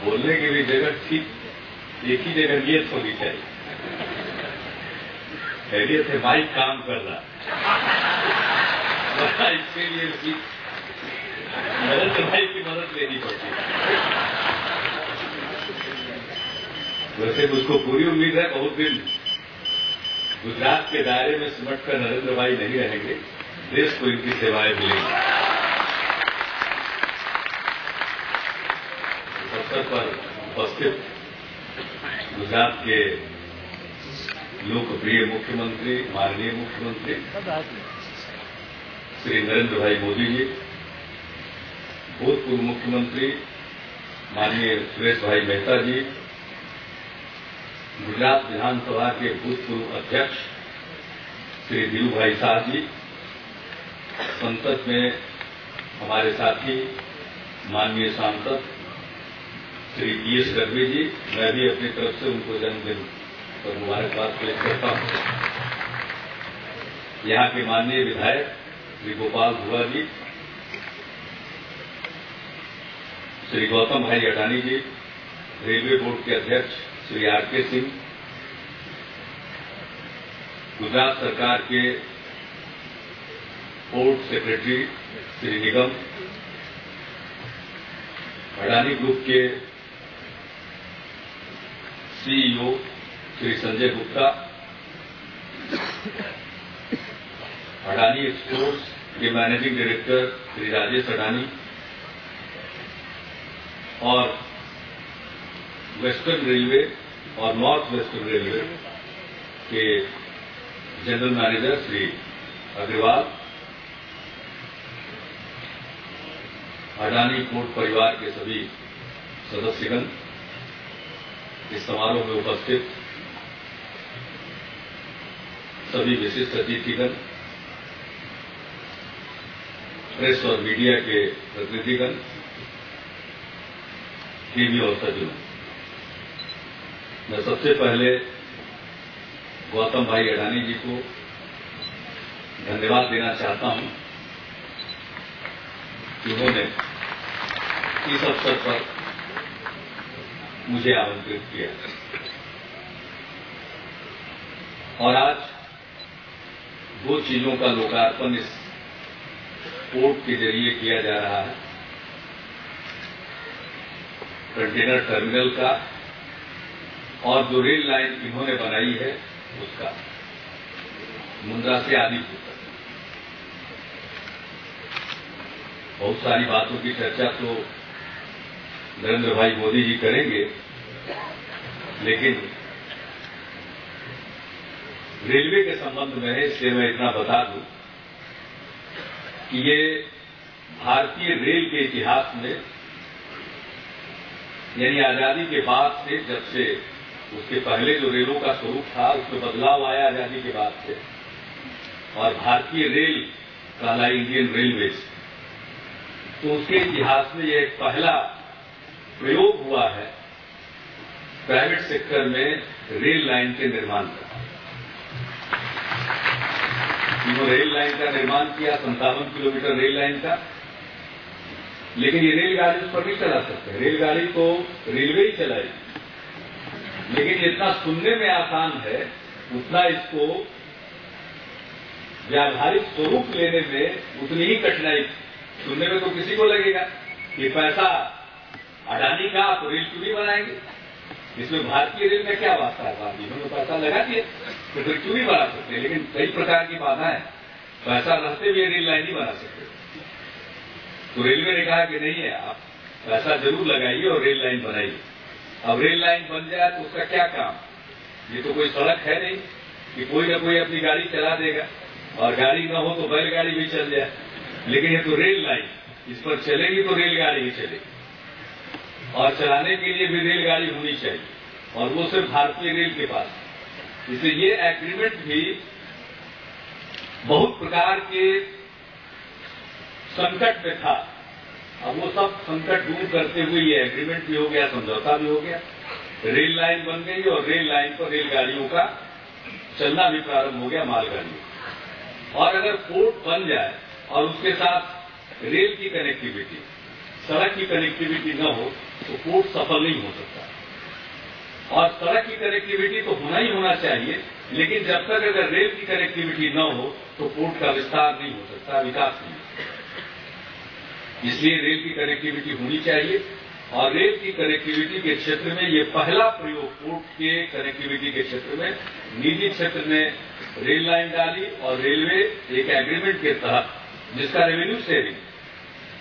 बोलने की भी जगह ठीक एक ही जगह नियत होनी चाहिए। खैरियत है, माइक काम कर रहा, इसके लिए भी नरेंद्र भाई की मदद लेनी पड़ती है। वैसे मुझको पूरी उम्मीद है बहुत दिन गुजरात के दायरे में सिमट कर नरेंद्र भाई नहीं रहेंगे, देश को इनकी सेवाएं मिलेंगी। इस अवसर पर उपस्थित गुजरात के लोकप्रिय मुख्यमंत्री, माननीय मुख्यमंत्री श्री नरेंद्र भाई मोदी जी, भूतपूर्व मुख्यमंत्री माननीय सुरेश भाई मेहता जी, गुजरात विधानसभा के भूतपूर्व अध्यक्ष श्री धीरू भाई शाह जी, संसद में हमारे साथी माननीय सांसद श्री पीएस गढ़वी जी, मैं भी अपनी तरफ से उनको जन्मदिन पर मुबारकबाद पेश करता हूं। यहां के माननीय विधायक श्री गोपाल धुआ जी, श्री गौतम भाई अडानी जी, रेलवे बोर्ड के अध्यक्ष श्री आर.के. सिंह, गुजरात सरकार के port secretary Shri Nigam, Adani group के सीईओ श्री संजय गुप्ता, अडानी एक्सपोर्ट्स के मैनेजिंग डायरेक्टर श्री राजेश अडानी और वेस्टर्न रेलवे और नॉर्थ वेस्टर्न रेलवे के general manager Shri Agrawal, Adani port परिवार के सभी सदस्यगण, इस समारोह में उपस्थित सभी विशिष्ट अतिथिगण, प्रेस और मीडिया के प्रतिनिधिगण, टीवी और सज्जनों, मैं सबसे पहले गौतम भाई अडानी जी को धन्यवाद देना चाहता हूं कि उन्होंने इस अवसर पर मुझे आमंत्रित किया और आज दो चीजों का लोकार्पण इस पोर्ट के जरिए किया जा रहा है, कंटेनर टर्मिनल का और जो रेल लाइन इन्होंने बनाई है उसका, मुंद्रा से आदिपुर तक। बहुत सारी बातों की चर्चा तो नरेंद्र भाई मोदी जी करेंगे, लेकिन रेलवे के संबंध में है, इसलिए मैं इतना बता दूं कि ये भारतीय रेल के इतिहास में, यानी आजादी के बाद से, जब से उसके पहले जो रेलों का स्वरूप था उसमें बदलाव आया आजादी के बाद से, और भारतीय रेल कहलाई इंडियन रेलवेज, तो उसके इतिहास में यह एक पहला प्रयोग हुआ है प्राइवेट सेक्टर में रेल लाइन के निर्माण का। इन्होंने रेल लाइन का निर्माण किया, 57 किलोमीटर रेल लाइन का, लेकिन ये रेलगाड़ी उस पर नहीं चला सकते, रेलगाड़ी तो रेलवे ही चलाएगी, लेकिन जितना सुनने में आसान है उतना इसको व्यावहारिक स्वरूप लेने में उतनी ही कठिनाई। सुनने में तो किसी को लगेगा कि पैसा अडानी का तो रेल क्यों नहीं बनाएंगे, इसमें भारतीय रेल में क्या वास्ता है, इन्होंने पैसा लगा दिया तो फिर क्यों नहीं बना सकते। लेकिन कई प्रकार की बाधाएं, पैसा रहते हुए रेल लाइन नहीं बना सकते। तो रेलवे ने कहा कि नहीं है, आप पैसा जरूर लगाइए और रेल लाइन बनाइए। अब रेल लाइन बन जाए तो उसका क्या काम, ये तो कोई सड़क है नहीं कि कोई ना कोई अपनी गाड़ी चला देगा, और गाड़ी न हो तो बैलगाड़ी भी चल जाए, लेकिन ये तो रेल लाइन, इस पर चलेगी तो रेलगाड़ी भी चलेगी, और चलाने के लिए भी रेलगाड़ी होनी चाहिए, और वो सिर्फ भारतीय रेल के पास। इसलिए ये एग्रीमेंट भी बहुत प्रकार के संकट में था, अब वो सब संकट दूर करते हुए ये एग्रीमेंट भी हो गया, समझौता भी हो गया, रेल लाइन बन गई और रेल लाइन पर रेलगाड़ियों का चलना भी प्रारंभ हो गया, मालगाड़ियों। और अगर पोर्ट बन जाए और उसके साथ रेल की कनेक्टिविटी, सड़क की कनेक्टिविटी न हो तो पोर्ट सफल नहीं हो सकता। और सड़क की कनेक्टिविटी तो होना ही होना चाहिए, लेकिन जब तक अगर रेल की कनेक्टिविटी न हो तो पोर्ट का विस्तार नहीं हो सकता, विकास नहीं हो सकता। इसलिए रेल की कनेक्टिविटी होनी चाहिए। और रेल की कनेक्टिविटी के क्षेत्र में ये पहला प्रयोग पोर्ट के कनेक्टिविटी के क्षेत्र में निजी क्षेत्र ने रेल लाइन डाली और रेलवे एक एग्रीमेंट के तहत जिसका रेवेन्यू शेयरिंग,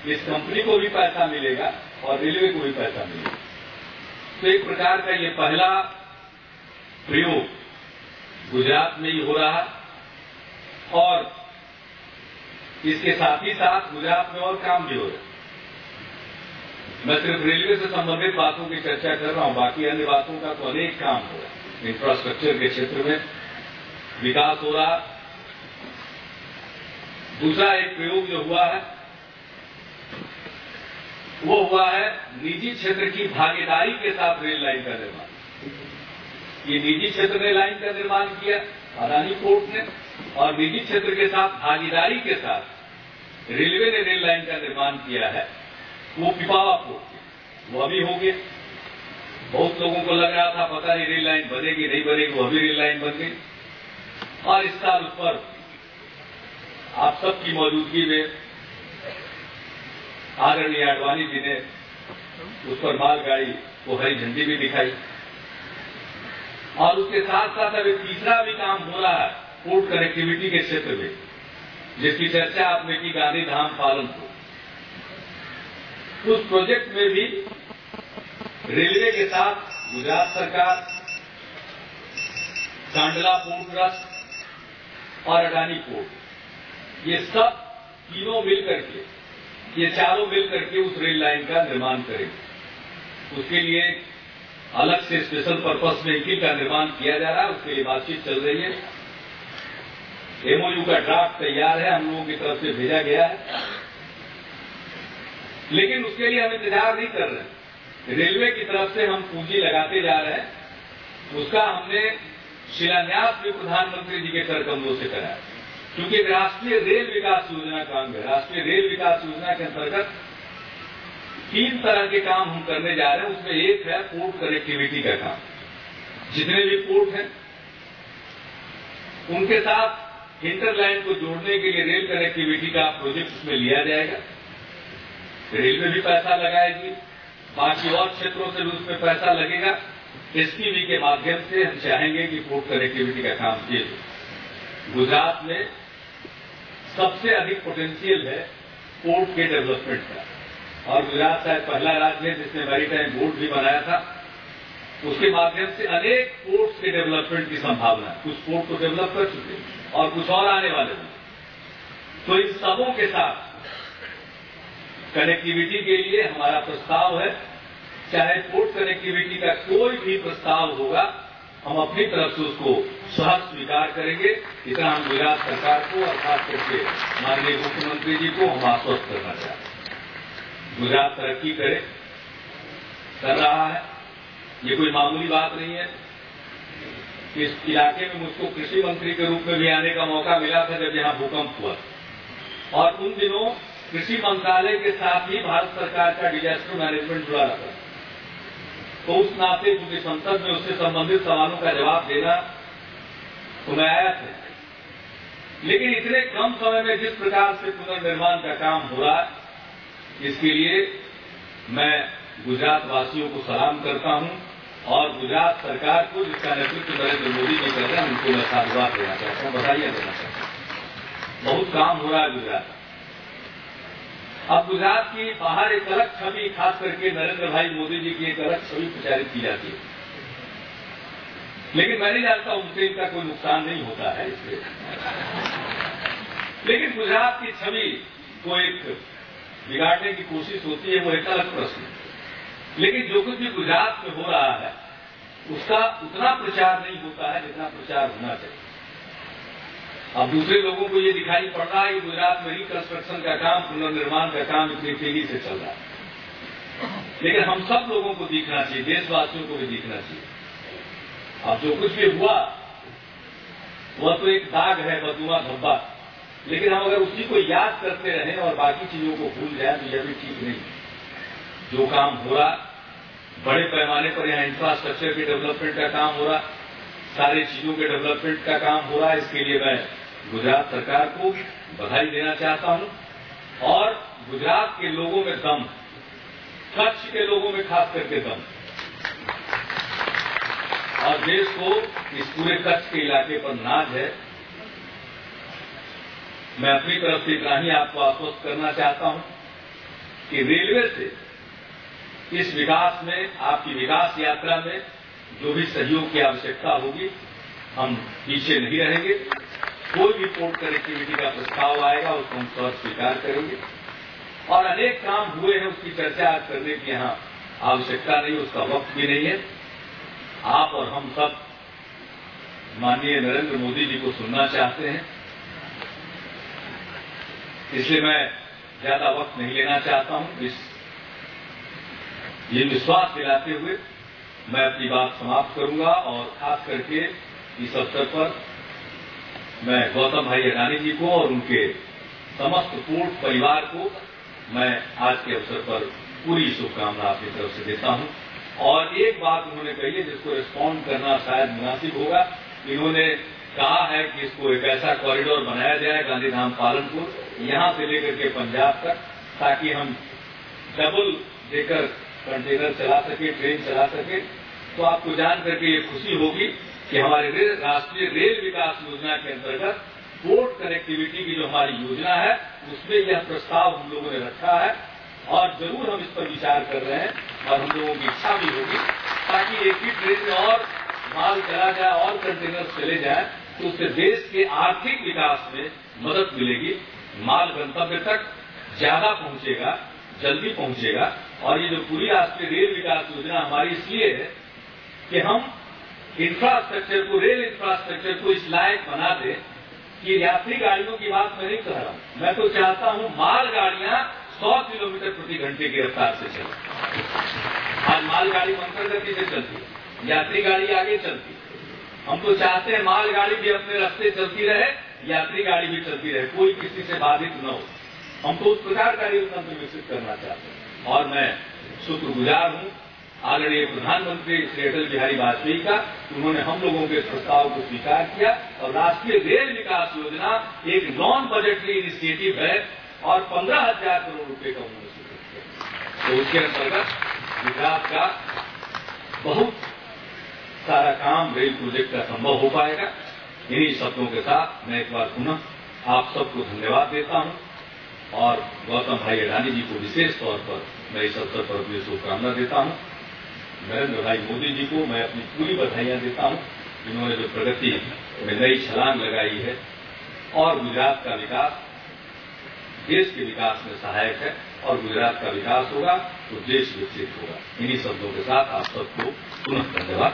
इस कंपनी को भी पैसा मिलेगा और रेलवे को भी पैसा मिलेगा। तो एक प्रकार का ये पहला प्रयोग गुजरात में ही हो रहा है। और इसके साथ ही साथ गुजरात में और काम भी हो रहा है। मैं सिर्फ रेलवे से संबंधित बातों की चर्चा कर रहा हूं, बाकी अन्य बातों का तो अनेक काम हो रहा है। इंफ्रास्ट्रक्चर के क्षेत्र में विकास हो रहा। दूसरा एक प्रयोग जो हुआ है वो हुआ है निजी क्षेत्र की भागीदारी के साथ रेल लाइन का निर्माण। ये निजी क्षेत्र ने लाइन का निर्माण किया, अदानी पोर्ट ने, और निजी क्षेत्र के साथ भागीदारी के साथ रेलवे ने रेल लाइन का निर्माण किया है। वो पिपावा पोर्ट, वो अभी हो गया। बहुत लोगों को लग रहा था पता नहीं रेल लाइन बनेगी नहीं बनेगी, वो अभी रेल लाइन बन गई। और इस साल उस पर आप सबकी मौजूदगी में आदरणीय आडवाणी जी ने उस पर मालगाड़ी को हरी झंडी भी दिखाई। और उसके साथ साथ अभी तीसरा भी काम हो रहा है पोर्ट कनेक्टिविटी के क्षेत्र में, जिसकी चर्चा आपने की, गांधी धाम पालनपुर। उस प्रोजेक्ट में भी रेलवे के साथ गुजरात सरकार, कांडला पोर्ट ट्रस्ट और अडानी पोर्ट, ये सब तीनों मिलकर के, ये चारों मिलकर के उस रेल लाइन का निर्माण करेंगे। उसके लिए अलग से स्पेशल पर्पस व्हीकल का निर्माण किया जा रहा है, उसके लिए बातचीत चल रही है। एमओयू का ड्राफ्ट तैयार है, हम लोगों की तरफ से भेजा गया है, लेकिन उसके लिए हम इंतजार नहीं कर रहे। रेलवे की तरफ से हम पूंजी लगाते जा रहे हैं। उसका हमने शिलान्यास भी प्रधानमंत्री जी के कर कमलों से कराया, क्योंकि राष्ट्रीय रेल विकास योजना का अंग है। राष्ट्रीय रेल विकास योजना के अंतर्गत 3 तरह के काम हम करने जा रहे हैं। उसमें एक है पोर्ट कनेक्टिविटी का काम। जितने भी पोर्ट हैं उनके साथ इंटरलाइन को जोड़ने के लिए रेल कनेक्टिविटी का प्रोजेक्ट उसमें लिया जाएगा। रेलवे भी पैसा लगाएगी, बाकी और क्षेत्रों से भी उसमें पैसा लगेगा। एसपीवी के माध्यम से हम चाहेंगे कि पोर्ट कनेक्टिविटी का काम किए। गुजरात में सबसे अधिक पोटेंशियल है पोर्ट के डेवलपमेंट का, और गुजरात शायद पहला राज्य है जिसने मैरीटाइम बोर्ड भी बनाया था। उसके माध्यम से अनेक पोर्ट्स के डेवलपमेंट की संभावना है। कुछ पोर्ट को डेवलप कर चुके हैं और कुछ और आने वाले हैं। तो इन सबों के साथ कनेक्टिविटी के लिए हमारा प्रस्ताव है। चाहे पोर्ट कनेक्टिविटी का कोई भी प्रस्ताव होगा, हम अपनी तरफ से उसको सहज स्वीकार करेंगे। इतना हम गुजरात सरकार को और खास करके माननीय मुख्यमंत्री जी को हम आश्वस्त करना चाहते हैं। गुजरात तरक्की कर रहा है, ये कोई मामूली बात नहीं है। इस इलाके में मुझको कृषि मंत्री के रूप में भी आने का मौका मिला था जब यहां भूकंप हुआ, और उन दिनों कृषि मंत्रालय के साथ ही भारत सरकार का डिजास्टर मैनेजमेंट जुड़ा रहा। तो उस नाते क्योंकि संसद में उससे संबंधित सवालों का जवाब देना तो मैं आया था, लेकिन इतने कम समय में जिस प्रकार से पुनर्निर्माण का काम हो रहा है, इसके लिए मैं गुजरात वासियों को सलाम करता हूं, और गुजरात सरकार को जिसका नेतृत्व नरेंद्र मोदी जी कर रहे हैं उनको मैं साधुवाद देना चाहता हूं, बधाइयां देना चाहता हूं। बहुत काम हो रहा है गुजरात। अब गुजरात की बाहर एक अलग छवि, खास करके नरेंद्र भाई मोदी जी की एक अलग छवि प्रचारित की जाती है, लेकिन मैं नहीं जानता उनसे इनका कोई नुकसान नहीं होता है इसलिए। लेकिन गुजरात की छवि को एक बिगाड़ने की कोशिश होती है, वो एक अलग प्रश्न है। लेकिन जो कुछ भी गुजरात में हो रहा है उसका उतना प्रचार नहीं होता है जितना प्रचार होना चाहिए। अब दूसरे लोगों को ये दिखाई पड़ रहा है कि गुजरात में रिकंस्ट्रक्शन का काम, पुनर्निर्माण का काम इतनी तेजी से चल रहा है, लेकिन हम सब लोगों को दिखना चाहिए, देशवासियों को भी दिखना चाहिए। अब जो कुछ भी हुआ वह तो एक दाग है, बदनुमा धब्बा, लेकिन हम अगर उसी को याद करते रहें और बाकी चीजों को भूल जाए तो यह भी ठीक नहीं। जो काम हो रहा, बड़े पैमाने पर यहाँ इंफ्रास्ट्रक्चर के डेवलपमेंट का काम हो रहा, सारी चीजों के डेवलपमेंट का काम हो रहा है। इसके लिए मैं गुजरात सरकार को बधाई देना चाहता हूं और गुजरात के लोगों में दम, कच्छ के लोगों में खास करके दम, और देश को इस पूरे कच्छ के इलाके पर नाज है। मैं अपनी तरफ से इतना ही आपको आश्वस्त करना चाहता हूं कि रेलवे से इस विकास में, आपकी विकास यात्रा में जो भी सहयोग की आवश्यकता होगी, हम पीछे नहीं रहेंगे। कोई भी पोर्ट कनेक्टिविटी का प्रस्ताव आएगा उसको हम स्वतः स्वीकार करेंगे। और अनेक काम हुए हैं, उसकी चर्चा करने की यहां आवश्यकता नहीं, उसका वक्त भी नहीं है। आप और हम सब माननीय नरेंद्र मोदी जी को सुनना चाहते हैं, इसलिए मैं ज्यादा वक्त नहीं लेना चाहता हूं। ये विश्वास दिलाते हुए मैं अपनी बात समाप्त करूंगा और खास करके इस अवसर पर मैं गौतम भाई अडानी जी को और उनके समस्त पोर्ट परिवार को मैं आज के अवसर पर पूरी शुभकामना अपनी तरफ से देता हूं। और एक बात उन्होंने कही है जिसको रिस्पॉन्ड करना शायद मुनासिब होगा। इन्होंने कहा है कि इसको एक ऐसा कॉरिडोर बनाया जाए गांधीधाम पालनपुर, यहां से लेकर के पंजाब तक, ताकि हम डबल डेकर कंटेनर चला सके, ट्रेन चला सके। तो आपको जान करके ये खुशी होगी कि हमारे राष्ट्रीय रेल विकास योजना के अंतर्गत पोर्ट कनेक्टिविटी की जो हमारी योजना है उसमें यह प्रस्ताव हम लोगों ने रखा है और जरूर हम इस पर विचार कर रहे हैं और हम लोगों की इच्छा भी होगी ताकि एक ही ट्रेन में और माल चला जाए और कंटेनर चले जाए, तो उससे देश के आर्थिक विकास में मदद मिलेगी। माल गंतव्य तक ज्यादा पहुंचेगा, जल्दी पहुंचेगा। और ये जो पूरी राष्ट्रीय रेल विकास योजना हमारी इसलिए है कि हम इंफ्रास्ट्रक्चर को, रेल इंफ्रास्ट्रक्चर को इस लायक बना दें कि यात्री गाड़ियों की बात मैं नहीं कह रहा हूं, मैं तो चाहता हूं माल गाड़ियां 100 किलोमीटर प्रति घंटे की रफ्तार से चले। आज मालगाड़ी मंथर गति से चलती है, यात्री गाड़ी आगे चलती है। हम तो चाहते हैं मालगाड़ी भी अपने रास्ते चलती रहे, यात्री गाड़ी भी चलती रहे, कोई किसी से बाधित न हो। हम तो उस प्रकार का रेल तंत्र विकसित करना चाहते हैं। और मैं शुक्रगुजार हूं आदरणीय प्रधानमंत्री श्री अटल बिहारी वाजपेयी का, उन्होंने हम लोगों के प्रस्ताव को स्वीकार किया और राष्ट्रीय रेल विकास योजना एक नॉन बजटरी इनिशिएटिव है और 15,000 करोड़ रुपए का उन्होंने स्वीकृत किया। तो उसके अंतर्गत गुजरात का बहुत सारा काम रेल प्रोजेक्ट का संभव हो पाएगा। इन्हीं शब्दों के साथ मैं एक बार पुनः आप सबको धन्यवाद देता हूं और गौतम भाई अडानी जी को विशेष तौर पर मैं इस अवसर पर अपनी शुभकामना देता हूं। नरेंद्र भाई मोदी जी को मैं अपनी पूरी बधाइयां देता हूं, जिन्होंने जो प्रगति में नई छलांग लगाई है और गुजरात का विकास देश के विकास में सहायक है और गुजरात का विकास होगा तो देश विकसित होगा। इन्हीं शब्दों के साथ आप सबको पुनः धन्यवाद।